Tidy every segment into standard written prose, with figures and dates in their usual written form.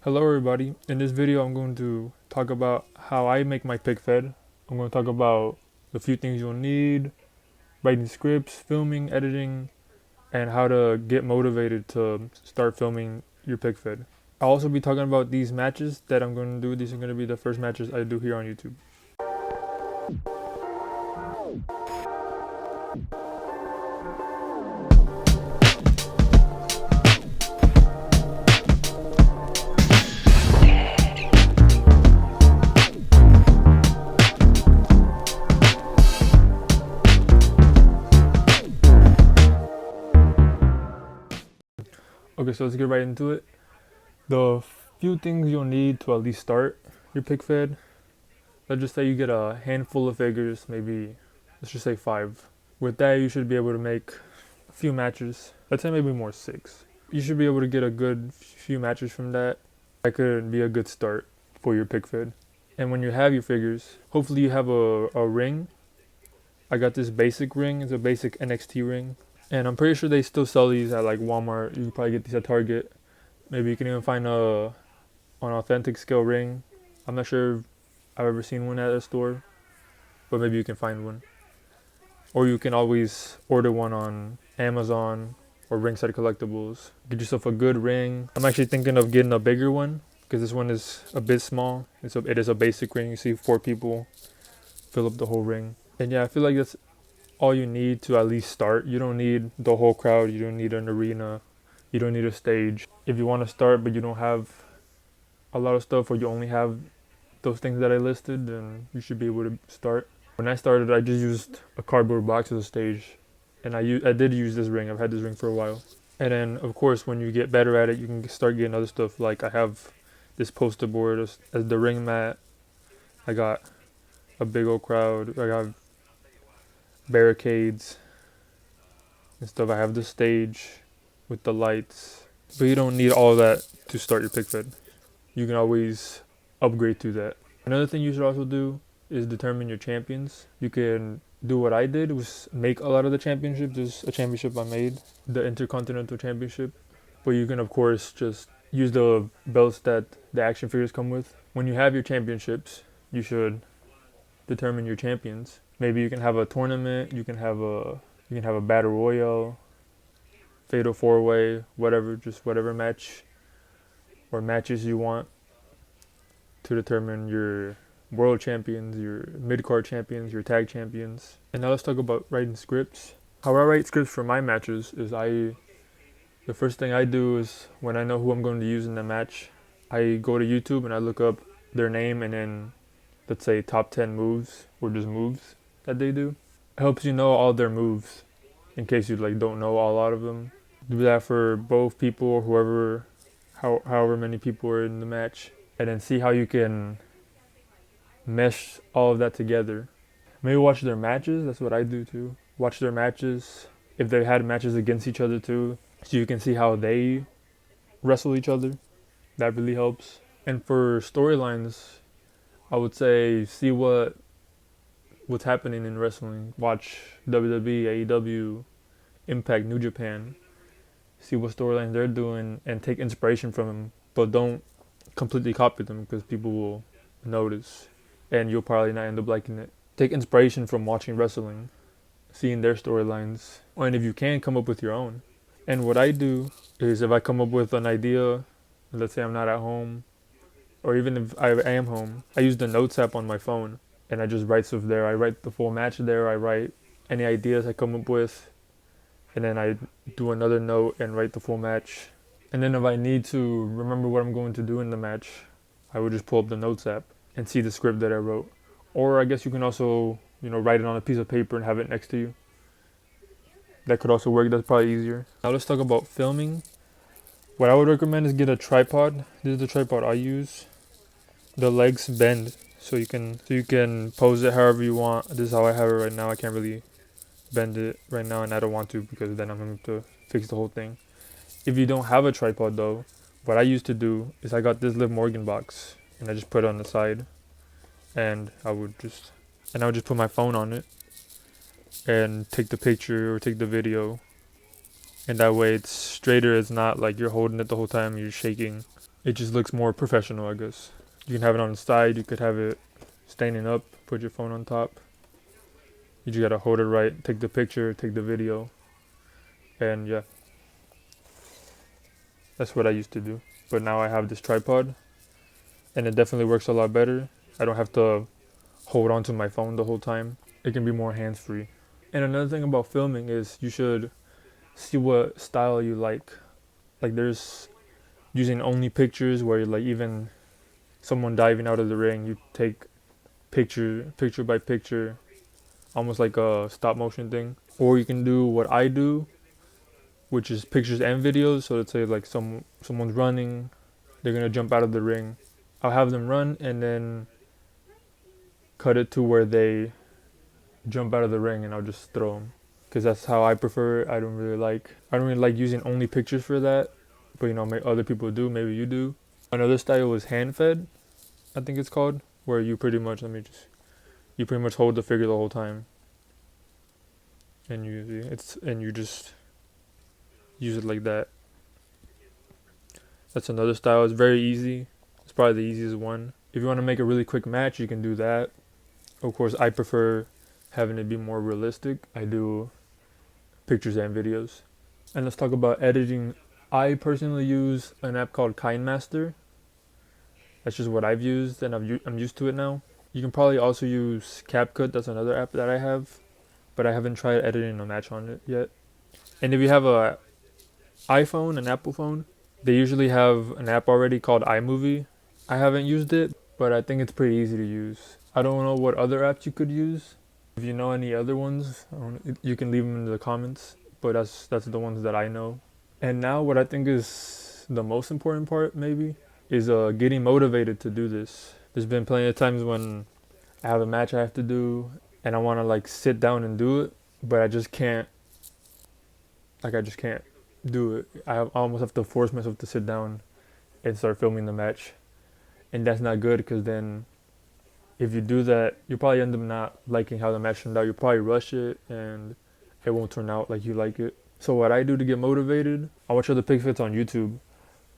Hello everybody, in this video I'm going to talk about how I make my Pic Fed. I'm going to talk about the few things you'll need, writing scripts, filming, editing, and how to get motivated to start filming your Pic Fed. I'll also be talking about these matches that I'm going to do. These are going to be the first matches I do here on YouTube. Okay, so let's get right into it. The few things you'll need to at least start your Pic Fed. Let's just say you get a handful of figures, maybe let's just say 5. With that, you should be able to make a few matches. Let's say maybe more 6. You should be able to get a good few matches from that. That could be a good start for your Pic Fed. And when you have your figures, hopefully you have a ring. I got this basic ring. It's a basic NXT ring. And I'm pretty sure they still sell these at like Walmart. You can probably get these at Target. Maybe you can even find an authentic scale ring. I'm not sure if I've ever seen one at a store, but maybe you can find one. Or you can always order one on Amazon or Ringside Collectibles. Get yourself a good ring. I'm actually thinking of getting a bigger one because this one is a bit small. It is a basic ring. You see 4 people fill up the whole ring. And yeah, I feel like that's all you need to at least start. You don't need the whole crowd. You don't need an arena. You don't need a stage. If you want to start but you don't have a lot of stuff, or you only have those things that I listed, then you should be able to start. When I started, I just used a cardboard box as a stage, and I did use this ring. I've had this ring for a while. And then, of course, when you get better at it, you can start getting other stuff. Like I have this poster board as the ring mat. I got a big old crowd. I got barricades and stuff. I have the stage with the lights. But you don't need all that to start your Pic Fed. You can always upgrade to that. Another thing you should also do is determine your champions. You can do what I did, was make a lot of the championships. There's a championship I made, the Intercontinental Championship. But you can, of course, just use the belts that the action figures come with. When you have your championships, you should determine your champions. Maybe you can have a tournament, you can have a battle royale, fatal 4-way, whatever, just whatever match or matches you want to determine your world champions, your mid-card champions, your tag champions. And now let's talk about writing scripts. How I write scripts for my matches is the first thing I do is when I know who I'm going to use in the match, I go to YouTube and I look up their name and then let's say top 10 moves or just moves that they do. It helps you know all their moves in case you don't know a lot of them. Do that for both people or however many people are in the match, and then see how you can mesh all of that together. Maybe watch their matches. That's what I do too. Watch their matches if they had matches against each other too, so you can see how they wrestle each other. That really helps. And for storylines, I would say see what's happening in wrestling. Watch WWE, AEW, Impact, New Japan. See what storylines they're doing and take inspiration from them, but don't completely copy them because people will notice and you'll probably not end up liking it. Take inspiration from watching wrestling, seeing their storylines, and if you can, come up with your own. And what I do is if I come up with an idea, let's say I'm not at home, or even if I am home, I use the notes app on my phone and I just write stuff there. I write the full match there. I write any ideas I come up with, and then I do another note and write the full match. And then if I need to remember what I'm going to do in the match, I would just pull up the notes app and see the script that I wrote. Or I guess you can also, write it on a piece of paper and have it next to you. That could also work. That's probably easier. Now let's talk about filming. What I would recommend is get a tripod. This is the tripod I use. The legs bend so you can pose it however you want. This is how I have it right now. I can't really bend it right now, and I don't want to because then I'm going to fix the whole thing. If you don't have a tripod though, what I used to do is I got this Liv Morgan box and I just put it on the side, and I would just put my phone on it and take the picture or take the video, and that way it's straighter. It's not like you're holding it the whole time, you're shaking. it just looks more professional, I guess. You can have it on the side, you could have it standing up, put your phone on top. You just gotta hold it right, take the picture, take the video, and yeah, that's what I used to do. But now I have this tripod, and it definitely works a lot better. I don't have to hold on to my phone the whole time. It can be more hands-free. And another thing about filming is you should see what style you like. Like there's using only pictures where like even someone diving out of the ring, you take picture by picture, almost like a stop motion thing. Or you can do what I do, which is pictures and videos. So let's say like someone's running, they're gonna jump out of the ring. I'll have them run and then cut it to where they jump out of the ring, and I'll just throw them. Because that's how I prefer it. I don't really like using only pictures for that. But you know, other people do. Maybe you do. Another style was hand fed, I think it's called, where you pretty much hold the figure the whole time, and you just use it like that. That's another style. It's very easy. It's probably the easiest one. If you want to make a really quick match, you can do that. Of course, I prefer having it be more realistic. I do pictures and videos. And let's talk about editing. I personally use an app called KindMaster. That's just what I've used, and I'm used to it now. You can probably also use CapCut. That's another app that I have, but I haven't tried editing a match on it yet. And if you have a iPhone, an Apple phone, they usually have an app already called iMovie. I haven't used it, but I think it's pretty easy to use. I don't know what other apps you could use. If you know any other ones, you can leave them in the comments, but that's the ones that I know. And now what I think is the most important part maybe is getting motivated to do this. There's been plenty of times when I have a match I have to do and I want to like sit down and do it, but I just can't. Like I just can't do it. I almost have to force myself to sit down and start filming the match. And that's not good, because then if you do that, you probably end up not liking how the match turned out. You probably rush it and it won't turn out like you like it. So what I do to get motivated, I watch other pic fits on YouTube.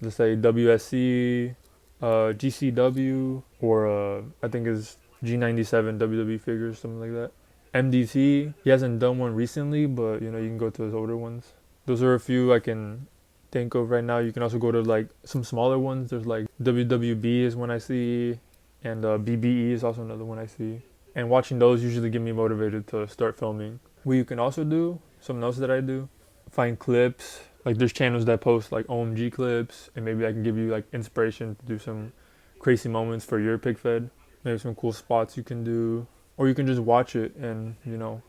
Let's say WSC, GCW, or I think is G97 WWE figures, something like that. MDT, he hasn't done one recently, but you know, you can go to his older ones. Those are a few I can think of right now. You can also go to like some smaller ones. There's like WWB is one I see, and BBE is also another one I see. And watching those usually get me motivated to start filming. What you can also do, something else that I do, find clips. Like there's channels that post like OMG clips, and maybe I can give you like inspiration to do some crazy moments for your Pic Fed. Maybe some cool spots you can do, or you can just watch it, and you know,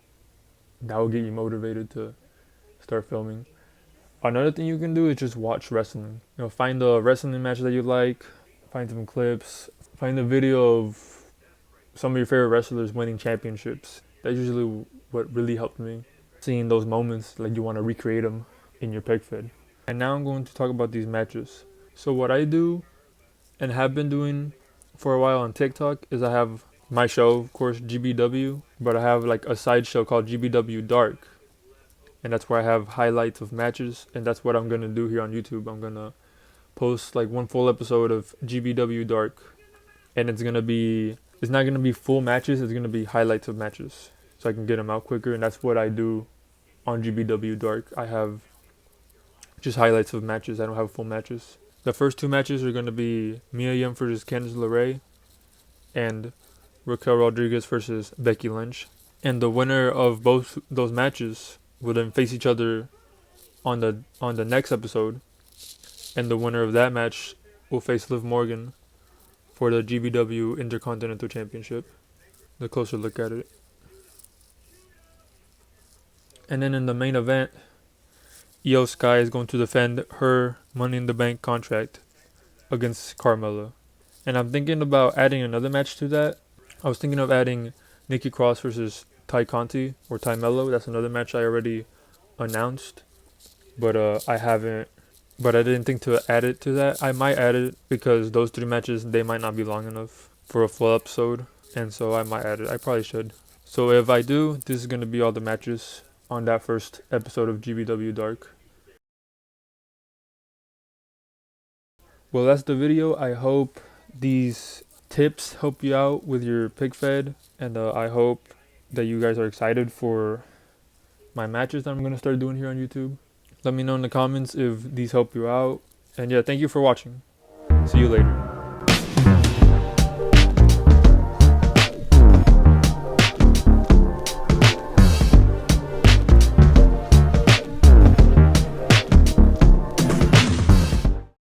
that will get you motivated to start filming. Another thing you can do is just watch wrestling. You know, find a wrestling match that you like, find some clips, find a video of some of your favorite wrestlers winning championships. That's usually what really helped me. Seeing those moments, like you want to recreate them in your Pic Fed. And now I'm going to talk about these matches. So what I do and have been doing for a while on TikTok is I have my show, of course, GBW, but I have like a side show called GBW Dark. And that's where I have highlights of matches, and that's what I'm going to do here on YouTube. I'm going to post like one full episode of GBW Dark, and it's not going to be full matches, it's going to be highlights of matches, so I can get them out quicker. And that's what I do on GBW Dark. I have just highlights of matches. I don't have full matches. The first two matches are going to be Mia Yim versus Candice LeRae, and Raquel Rodriguez versus Becky Lynch. And the winner of both those matches will then face each other on the next episode, and the winner of that match will face Liv Morgan for the GBW Intercontinental Championship. The closer look at it. And then in the main event, Io Sky is going to defend her Money in the Bank contract against Carmella. And I'm thinking about adding another match to that. I was thinking of adding Nikki Cross versus Ty Conti or Ty Mello. That's another match I already announced, but I haven't. But I didn't think to add it to that. I might add it because those three matches, they might not be long enough for a full episode, and so I might add it. I probably should. So if I do, this is gonna be all the matches on that first episode of GBW Dark. Well, that's the video. I hope these tips help you out with your Pic Fed, and I hope that you guys are excited for my matches that I'm going to start doing here on YouTube. Let me know in the comments if these help you out. And yeah, thank you for watching. See you later.